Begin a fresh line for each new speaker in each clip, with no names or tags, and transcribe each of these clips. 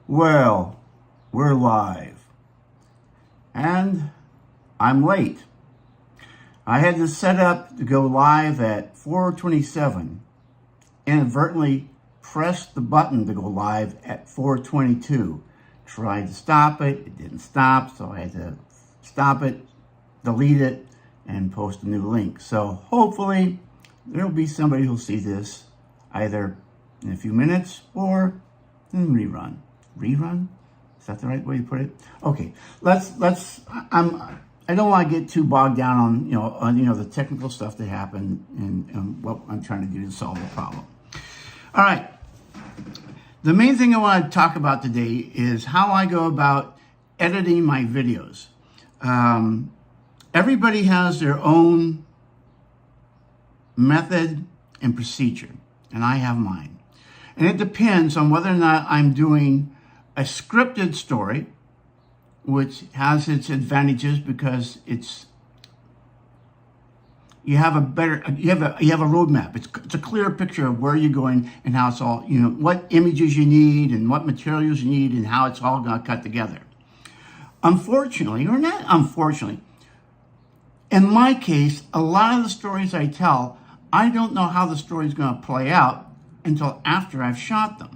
Well, we're live, and I'm late. I had this set up to go live at 4:27, inadvertently pressed the button to go live at 4:22. Tried to stop it, it didn't stop, so I had to stop it, delete it, and post a new link. So hopefully there'll be somebody who'll see this either in a few minutes or in rerun. Rerun? Is that the right way to put it? Okay, I don't want to get too bogged down on the technical stuff that happened and what I'm trying to do to solve the problem. All right. The main thing I want to talk about today is how I go about editing my videos. Everybody has their own method and procedure, and I have mine. And it depends on whether or not I'm doing a scripted story, which has its advantages because you have a roadmap. It's a clear picture of where you're going and how it's all, what images you need and what materials you need and how it's all going to cut together. Unfortunately, or not unfortunately, in my case, a lot of the stories I tell, I don't know how the story is going to play out until after I've shot them.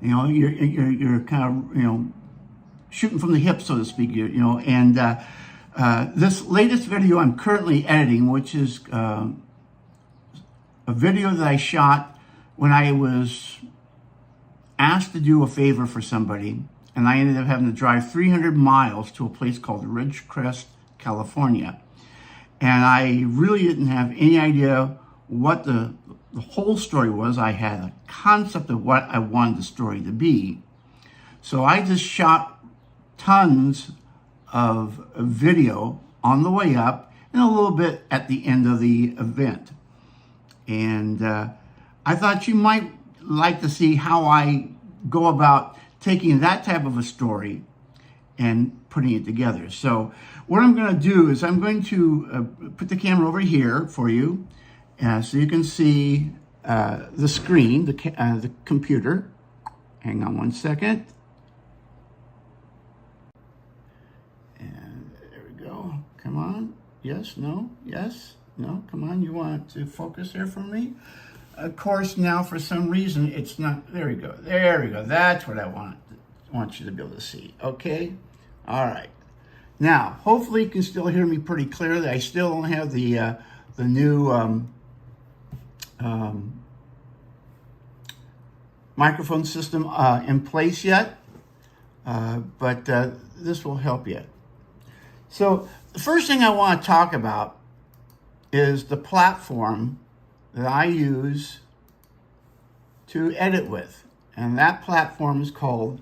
You're kind of, shooting from the hip, so to speak, and this latest video I'm currently editing, which is a video that I shot when I was asked to do a favor for somebody, and I ended up having to drive 300 miles to a place called Ridgecrest, California. And I really didn't have any idea what the whole story was. I had a concept of what I wanted the story to be. So I just shot tons of video on the way up and a little bit at the end of the event. And I thought you might like to see how I go about taking that type of a story and putting it together. So what I'm going to do is I'm going to put the camera over here for you so you can see the screen, the computer. Hang on one second. And there we go. Come on. Yes, no, yes, no. Come on. You want to focus here for me? Of course, now for some reason it's not. There we go. There we go. That's what I want you to be able to see. Okay. All right. Now, hopefully you can still hear me pretty clearly. I still don't have the new microphone system in place yet, but this will help you. So the first thing I want to talk about is the platform that I use to edit with, and that platform is called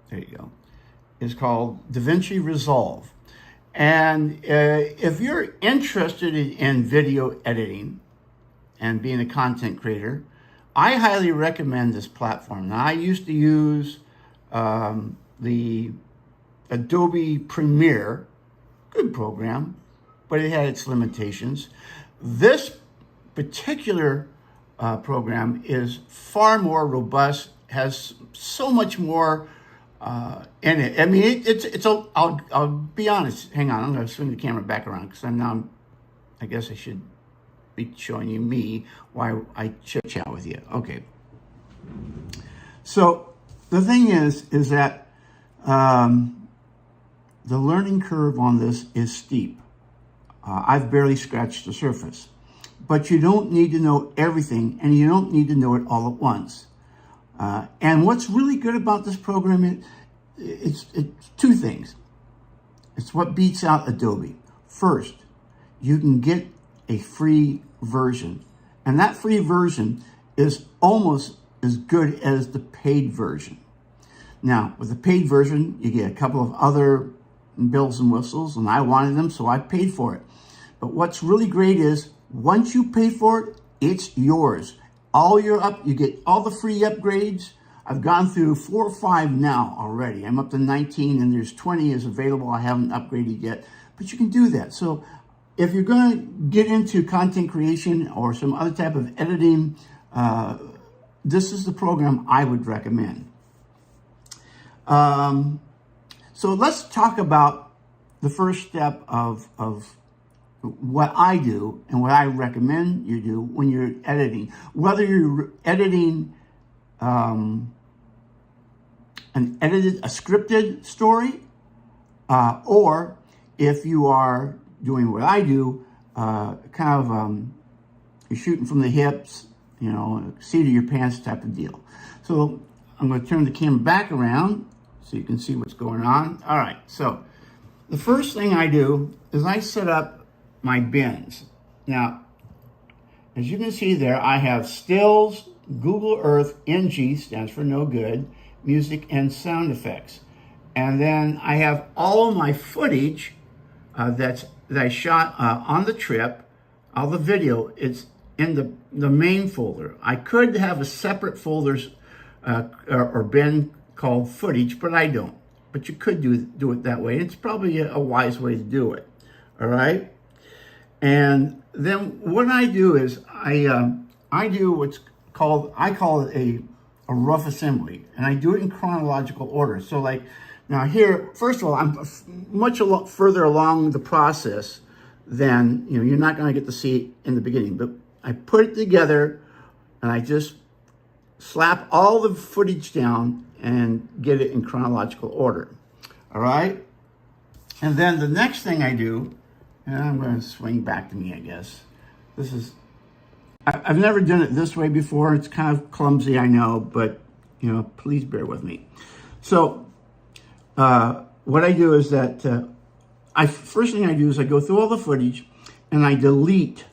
there you go. It's called DaVinci Resolve. And if you're interested in video editing and being a content creator, I highly recommend this platform. Now, I used to use the Adobe Premiere, good program, but it had its limitations. This particular program is far more robust, has so much more in it. I mean, I'll be honest. Hang on, I'm going to swing the camera back around because I guess I should be showing you me while I chit chat with you. Okay. So the thing is that the learning curve on this is steep. I've barely scratched the surface, but you don't need to know everything, and you don't need to know it all at once. And what's really good about this program is it's two things. It's what beats out Adobe. First, you can get a free version, and that free version is almost as good as the paid version. Now, with the paid version, you get a couple of other bells and whistles, and I wanted them, so I paid for it. But what's really great is once you pay for it, it's yours. You get all the free upgrades. I've gone through 4 or 5 now already. I'm up to 19, and there's 20 is available. I haven't upgraded yet, but you can do that. So if you're going to get into content creation or some other type of editing this is the program I would recommend. So let's talk about the first step of what I do and what I recommend you do when you're editing. Whether you're editing a scripted story, or if you are doing what I do, you're shooting from the hips, seat of your pants type of deal. So I'm going to turn the camera back around so you can see what's going on. All right, so the first thing I do is I set up my bins. Now, as you can see there, I have stills, Google Earth, NG, stands for no good, music, and sound effects. And then I have all of my footage that I shot on the trip, all the video. It's in the main folder. I could have a separate folders or bin called footage, but I don't. But you could do it that way. It's probably a wise way to do it. All right. And then what I do is I do what's called, I call it a rough assembly, and I do it in chronological order. So like now here, first of all, I'm much further along the process than, you're not going to get to see it in the beginning, but I put it together and I just slap all the footage down and get it in chronological order. All right. And then the next thing I do, and I'm going to swing back to me, I guess. I've never done it this way before. It's kind of clumsy, I know, but, please bear with me. So what I do is that first thing I do is I go through all the footage and I delete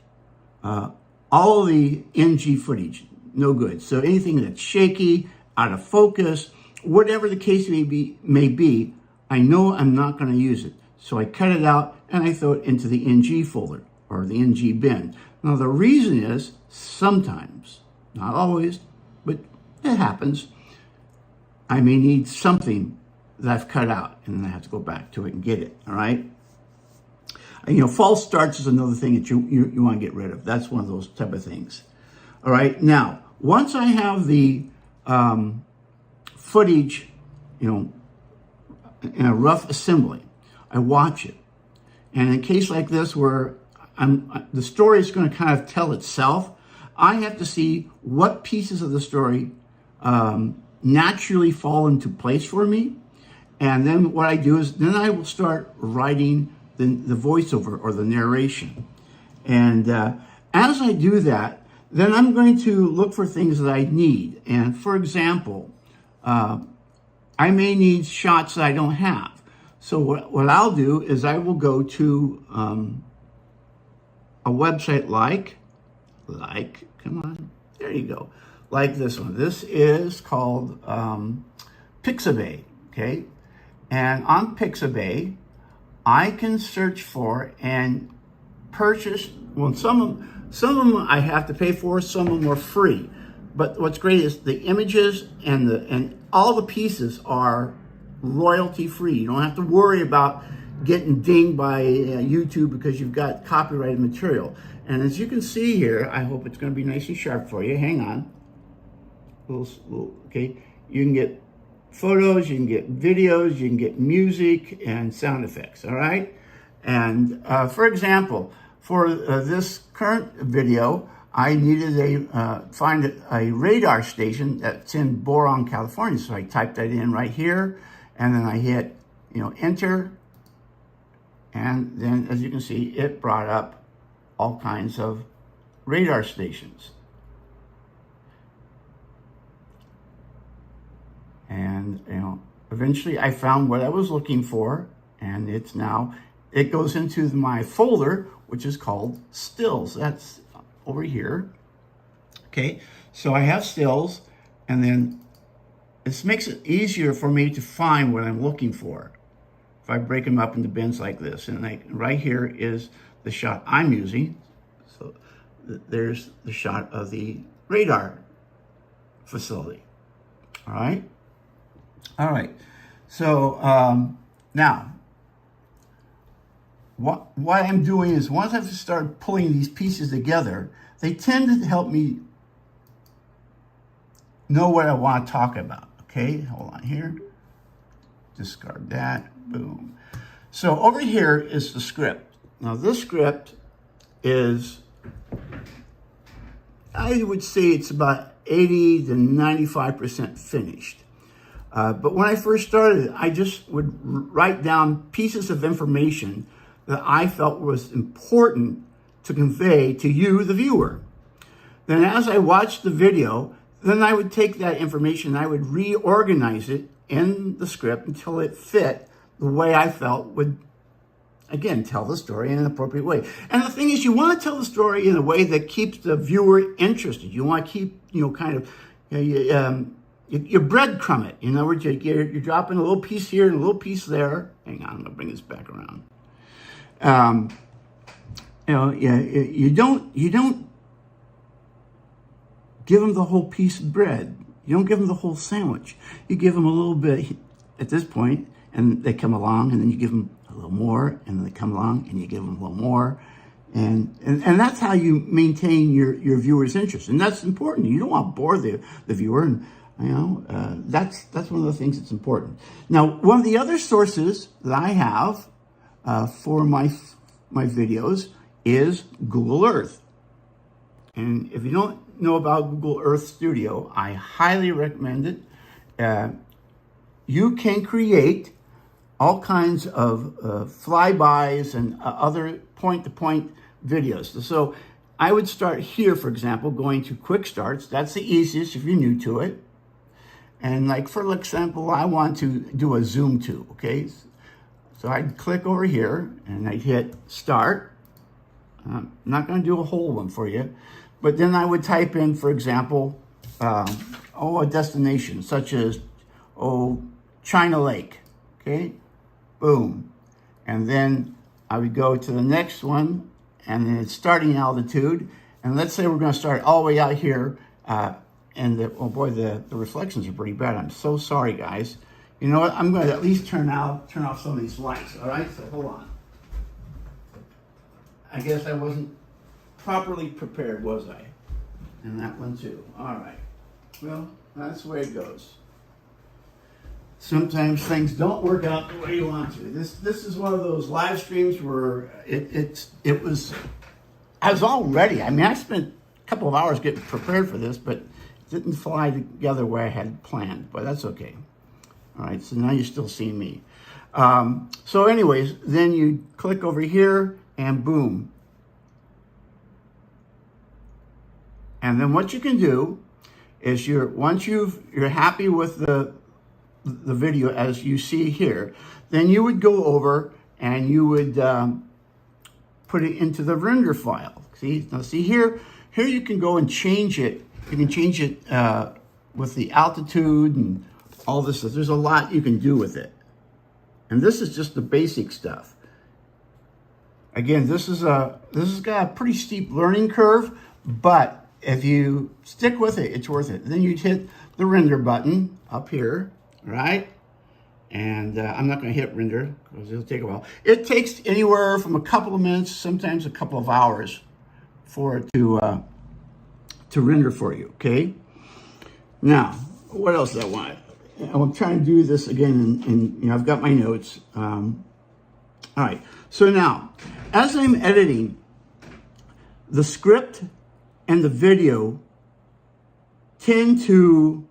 all the NG footage, no good. So anything that's shaky, out of focus, whatever the case may be, I know I'm not going to use it. So I cut it out and I throw it into the NG folder or the NG bin. Now the reason is sometimes, not always, but it happens, I may need something that I've cut out and then I have to go back to it and get it, all right? And, false starts is another thing that you want to get rid of. That's one of those type of things. All right, now, once I have the footage, in a rough assembly, I watch it. And in a case like this where the story is going to kind of tell itself, I have to see what pieces of the story naturally fall into place for me. And then what I do is then I will start writing the voiceover or the narration. And as I do that, then I'm going to look for things that I need. And for example, I may need shots that I don't have. So what I'll do is I will go to a website like, come on, there you go, like this one. This is called Pixabay, okay? And on Pixabay, I can search for and purchase, well, some of them I have to pay for, some of them are free. But what's great is the images and all the pieces are royalty free. You don't have to worry about getting dinged by YouTube because you've got copyrighted material. And as you can see here, I hope it's going to be nice and sharp for you. Hang on. Okay. You can get photos, you can get videos, you can get music and sound effects. All right. And for example, for this current video, I needed find a radar station that's in Boron, California. So I typed that in right here, and then I hit, enter. And then, as you can see, it brought up all kinds of radar stations. And, eventually I found what I was looking for, and it goes into my folder, which is called stills. That's over here. Okay, so I have stills, and then this makes it easier for me to find what I'm looking for. If I break them up into bins like this, and right here is the shot I'm using. So there's the shot of the radar facility. All right. All right. So now, what I'm doing is once I start pulling these pieces together, they tend to help me know what I want to talk about. Okay, hold on here. Discard that. Boom. So over here is the script. Now this script is, I would say it's about 80 to 95% finished. But when I first started, I just would write down pieces of information that I felt was important to convey to you, the viewer. Then as I watched the video, then I would take that information, I would reorganize it in the script until it fit the way I felt would, again, tell the story in an appropriate way. And the thing is, you want to tell the story in a way that keeps the viewer interested. You want to keep, kind of, you breadcrumb it. In other words, you're dropping a little piece here and a little piece there. Hang on, I'm going to bring this back around. You don't give them the whole piece of bread. You don't give them the whole sandwich. You give them a little bit at this point, and they come along, and then you give them a little more, and then they come along, and you give them a little more. And that's how you maintain your viewer's interest. And that's important. You don't want to bore the viewer. And, that's one of the things that's important. Now, one of the other sources that I have for my videos is Google Earth. And if you don't know about Google Earth Studio, I highly recommend it. You can create all kinds of flybys and other point-to-point videos. So I would start here, for example, going to quick starts. That's the easiest if you're new to it. And like, for example, I want to do a zoom to, okay? So I'd click over here and I'd hit start. I'm not going to do a whole one for you, but then I would type in, for example, a destination such as, China Lake, okay? Boom. And then I would go to the next one, and then it's starting altitude. And let's say we're going to start all the way out here, and the reflections are pretty bad. I'm so sorry, guys. You know what? I'm going to at least turn off some of these lights. All right, so hold on. I guess I wasn't properly prepared, was I? And that one too. All right. Well, that's the way it goes. Sometimes things don't work out the way you want to. This is one of those live streams where I was all ready. I mean, I spent a couple of hours getting prepared for this, but it didn't fly together where I had planned, but that's okay. All right, so now you're still seeing me. So anyways, then you click over here and boom. And then what you can do is once you're happy with the video as you see here, then you would go over and you would put it into the render file. See here you can go and change it. You can change it with the altitude and all this stuff. There's a lot you can do with it. And this is just the basic stuff. Again, this has got a pretty steep learning curve, but if you stick with it, it's worth it. Then you'd hit the render button up here, right? And I'm not going to hit render because it'll take a while. It takes anywhere from a couple of minutes, sometimes a couple of hours for it to render for you, okay? Now, what else do I want? I'm trying to do this again, and I've got my notes. All right, so now, as I'm editing, the script and the video tend to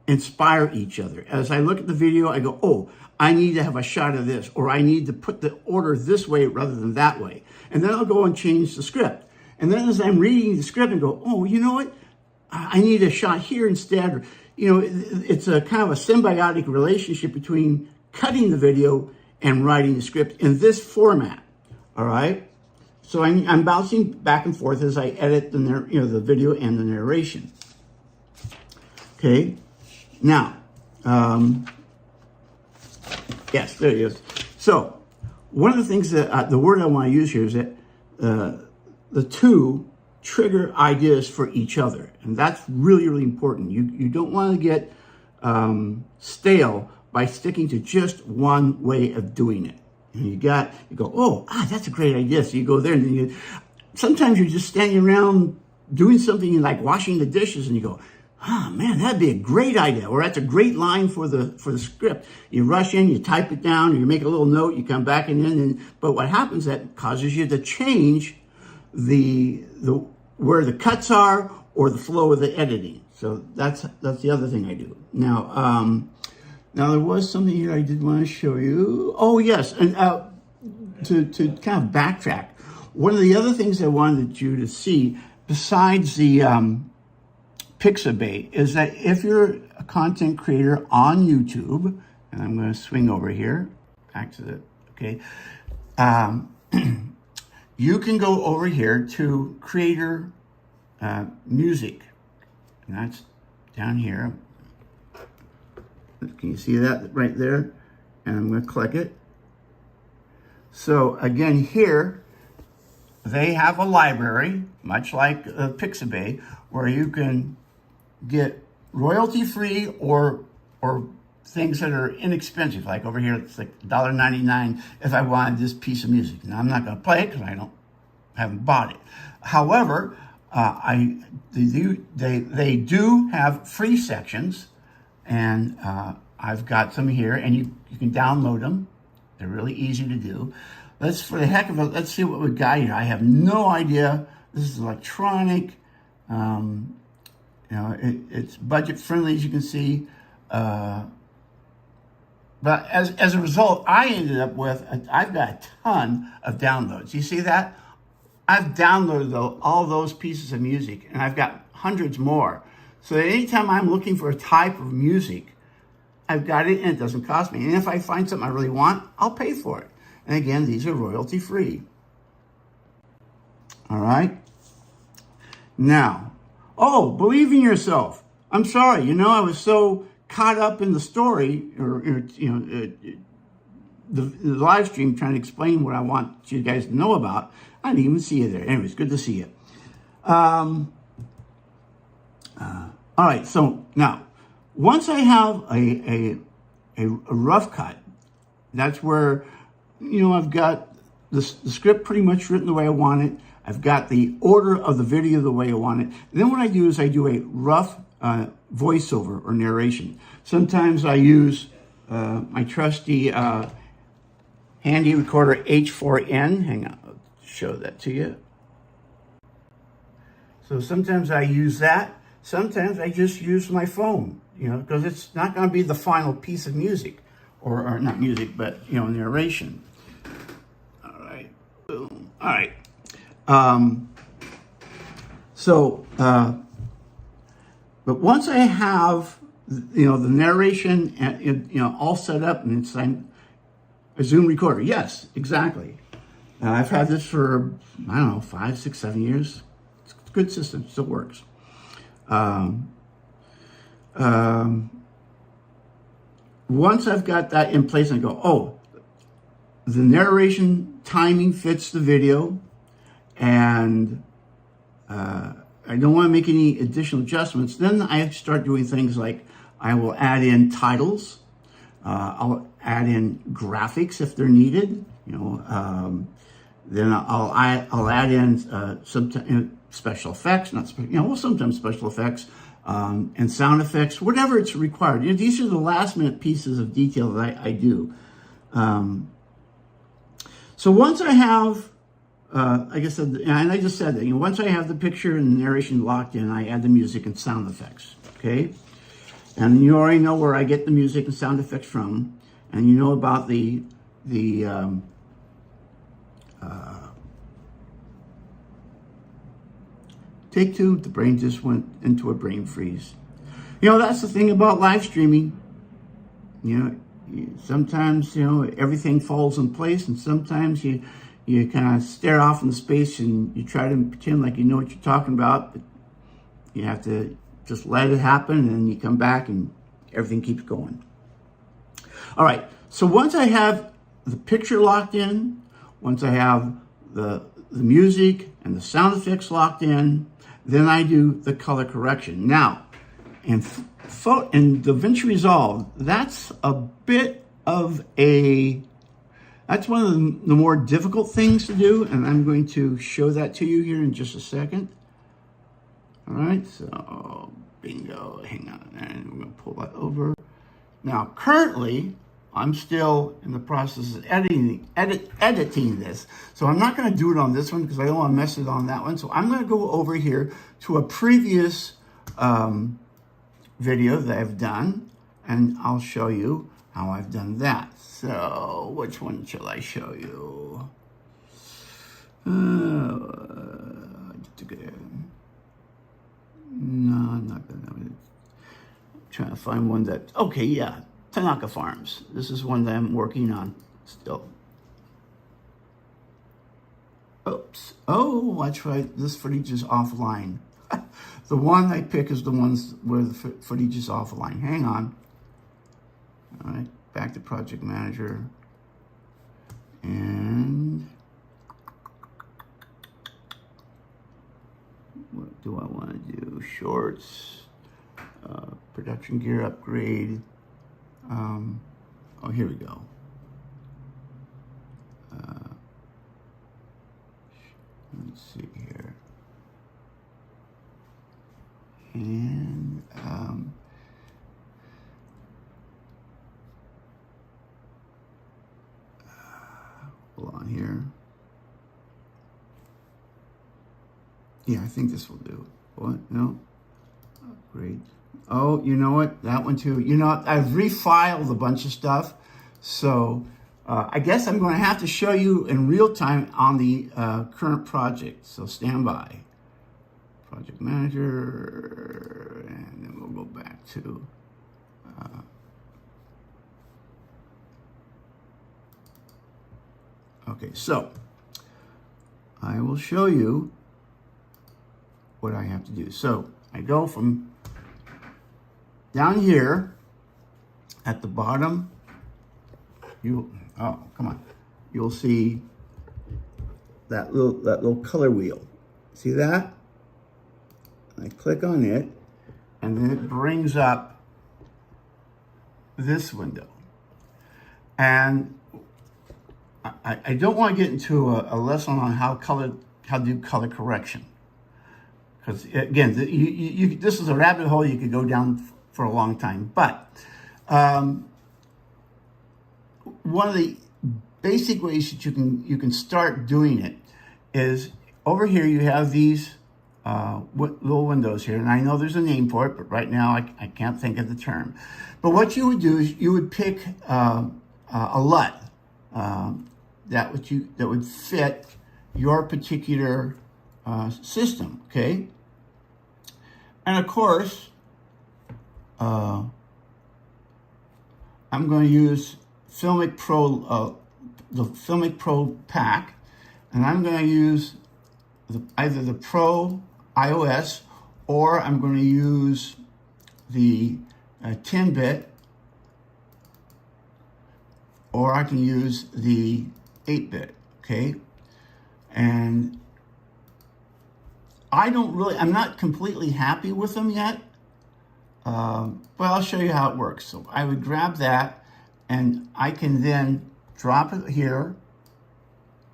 inspire each other. As I look at the video, I go, oh, I need to have a shot of this, or I need to put the order this way rather than that way. And then I'll go and change the script. And then as I'm reading the script and go, oh, you know what? I need a shot here instead. It's a kind of a symbiotic relationship between cutting the video and writing the script in this format, all right? So I'm bouncing back and forth as I edit the video and the narration. Okay, now, yes, there it is. So one of the things that the word I want to use here is that the two trigger ideas for each other, and that's really, really important. You don't want to get stale by sticking to just one way of doing it. And you go, that's a great idea. So you go there, and then sometimes you're just standing around doing something like washing the dishes and you go, oh man, that'd be a great idea, or that's a great line for the script. You rush in, you type it down, you make a little note, you come back but what happens, that causes you to change the where the cuts are or the flow of the editing. So that's the other thing I do. Now there was something here I did want to show you. Oh yes, and to kind of backtrack, one of the other things I wanted you to see besides the Pixabay is that if you're a content creator on YouTube, and I'm going to swing over here, back to the, okay, you can go over here to Creator Music, and that's down here. Can you see that right there? And I'm going to click it. So again, here, they have a library, much like Pixabay, where you can get royalty-free or things that are inexpensive. Like over here, it's like $1.99 if I wanted this piece of music. Now, I'm not going to play it because I haven't bought it. However, they do have free sections, and I've got some here, and you can download them. They're really easy to do. For the heck of it, let's see what we got here. I have no idea. This is electronic. It's budget friendly, as you can see. But as a result, I ended up with, I've got a ton of downloads. You see that? I've downloaded all those pieces of music, and I've got hundreds more. So that anytime I'm looking for a type of music, I've got it, and it doesn't cost me. And if I find something I really want, I'll pay for it. And again, these are royalty free. All right. Now, believe in yourself. I'm sorry, I was so caught up in the story, the live stream trying to explain what I want you guys to know about. I didn't even see you there. Anyways, good to see you. All right, so now, once I have a rough cut, that's where, I've got the script pretty much written the way I want it. I've got the order of the video the way I want it. And then what I do is I do a rough voiceover or narration. Sometimes I use my trusty handy recorder H4n. Hang on, I'll show that to you. So sometimes I use that. Sometimes I just use my phone, because it's not going to be the final piece of music, or not music, but, narration. All right. Boom. All right. But once I have, the narration, all set up, and it's a Zoom recorder. Yes, exactly. I've had this for, 5, 6, 7 years. It's a good system. Still works. Once I've got that in place, I go, the narration timing fits the video, and I don't want to make any additional adjustments. Then I start doing things like I will add in titles. I'll add in graphics if they're needed. Then I'll add in some special effects, sometimes special effects, and sound effects, whatever it's required. These are the last minute pieces of detail that I do. So once I have, like I said, and I just said that, once I have the picture and the narration locked in, I add the music and sound effects, okay? And you already know where I get the music and sound effects from, and you know about the take two, the brain just went into a brain freeze. That's the thing about live streaming. Sometimes, everything falls in place, and sometimes you kind of stare off into space and you try to pretend like you know what you're talking about, but you have to just let it happen, and then you come back and everything keeps going. All right, so once I have the picture locked in, once I have the music and the sound effects locked in, then I do the color correction. Now, in DaVinci Resolve, that's a bit of that's one of the more difficult things to do, and I'm going to show that to you here in just a second. right, so bingo, hang on, and we're gonna pull that over. Now, currently, I'm still in the process of editing this. So I'm not gonna do it on this one because I don't wanna mess it on that one. So I'm gonna go over here to a previous video that I've done, and I'll show you how I've done that. So which one shall I show you? No, I'm not gonna. I'm trying to find one that. Okay, yeah, Tanaka Farms. This is one that I'm working on still. Oops. Oh, that's right. This footage is offline. The one I pick is the ones where the footage is offline. Hang on. All right, back to Project Manager. And what do I want to do? Shorts, production gear upgrade. Oh, here we go. Let's see here. And hold on here. Yeah, I think this will do. What? No? Oh, great. Oh, you know what? That one too. You know, I've refiled a bunch of stuff. So I guess I'm going to have to show you in real time on the current project. So stand by. Project Manager, and then we'll go back to okay, so I will show you what I have to do. So I go from down here at the bottom. Oh, come on. You'll see that little color wheel. See that? I click on it, and then it brings up this window. And I don't want to get into a lesson on how to do color correction, because again, this is a rabbit hole you could go down for a long time. But one of the basic ways that you can start doing it is over here. You have these little windows here, and I know there's a name for it, but right now I can't think of the term. But what you would do is you would pick a LUT that would fit your particular system, okay? And of course, I'm going to use Filmic Pro, the Filmic Pro pack, and I'm going to use either the Pro iOS, or I'm going to use the 10-bit, or I can use the 8-bit, okay? And I'm not completely happy with them yet, but I'll show you how it works. So I would grab that, and I can then drop it here,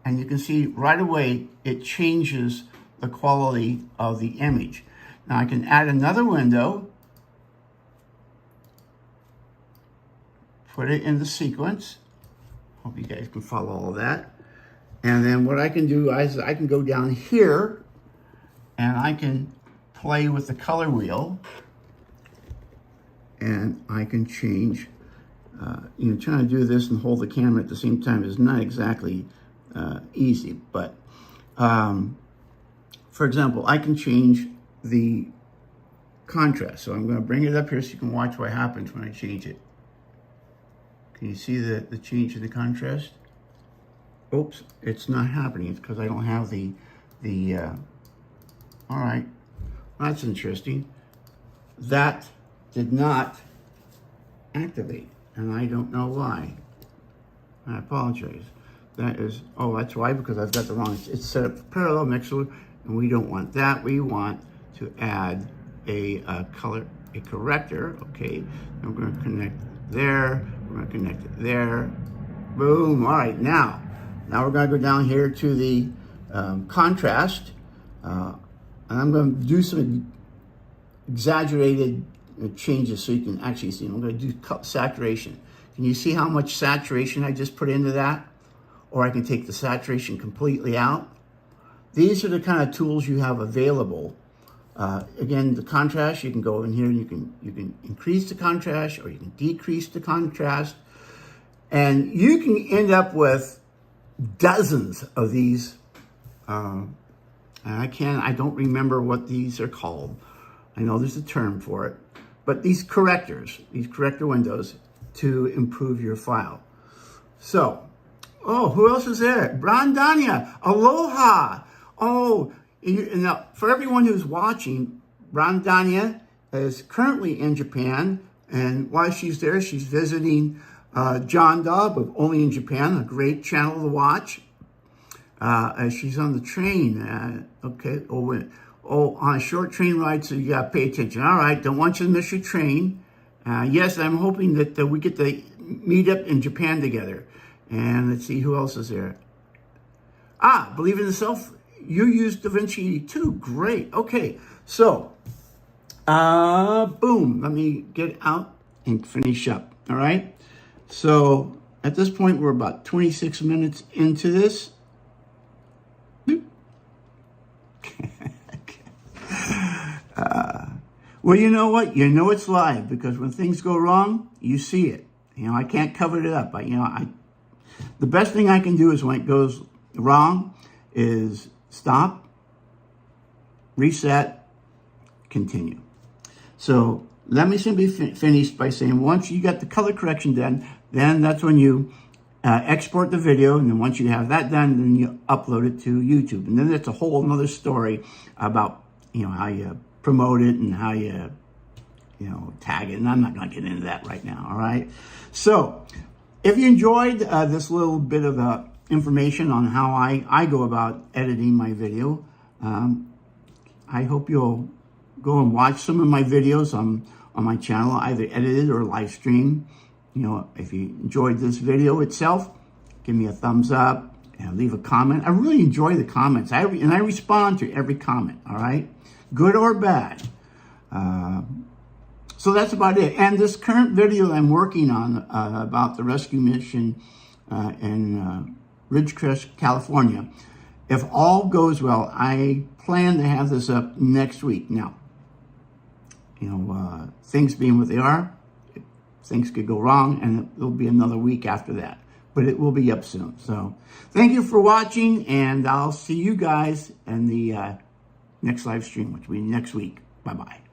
and you can see right away it changes the quality of the image. Now I can add another window, put it in the sequence. Hope you guys can follow all of that. And then what I can do is I can go down here and I can play with the color wheel, and I can change. Trying to do this and hold the camera at the same time is not exactly easy, but for example, I can change the contrast. So I'm going to bring it up here so you can watch what happens when I change it. Can you see the change in the contrast? Oops, it's not happening. It's because I don't have the all right, that's interesting. That did not activate, and I don't know why. I apologize. That is, oh, that's why, because I've got the wrong, it's set up for parallel mixer, and we don't want that. We want to add a corrector, okay? And we're gonna connect there, we're gonna connect it there, boom. All right, now we're gonna go down here to the contrast, and I'm gonna do some exaggerated changes so you can actually see. I'm going to do saturation. Can you see how much saturation I just put into that? Or I can take the saturation completely out. These are the kind of tools you have available. Again, the contrast, you can go in here and you can increase the contrast or you can decrease the contrast. And you can end up with dozens of these. And I don't remember what these are called. I know there's a term for it. But these correctors, these corrector windows to improve your file. So, oh, who else is there? Brandania, aloha. Oh, now for everyone who's watching, Brandania is currently in Japan. And while she's there, she's visiting John Dobb of Only in Japan, a great channel to watch. As she's on the train. Okay. On a short train ride, so you got to pay attention. All right, don't want you to miss your train. Yes, I'm hoping that we get to meet up in Japan together. And let's see who else is there. Believe in Yourself. You use DaVinci too. Great. Okay, so boom. Let me get out and finish up. All right. So at this point, we're about 26 minutes into this. Well, you know what? You know it's live because when things go wrong, you see it. I can't cover it up. The best thing I can do is when it goes wrong is stop, reset, continue. So let me simply finish by saying once you got the color correction done, then that's when you export the video. And then once you have that done, then you upload it to YouTube. And then that's a whole another story about, how you promote it and how you tag it. And I'm not going to get into that right now. All right. So if you enjoyed this little bit of information on how I go about editing my video, I hope you'll go and watch some of my videos on my channel, either edited or live stream. If you enjoyed this video itself, give me a thumbs up and leave a comment. I really enjoy the comments. I respond to every comment. All right. Good or bad. So that's about it. And this current video I'm working on about the rescue mission in Ridgecrest, California, if all goes well, I plan to have this up next week. Now, things being what they are, things could go wrong, and it'll be another week after that. But it will be up soon. So thank you for watching, and I'll see you guys in the next live stream, which will be next week. Bye-bye.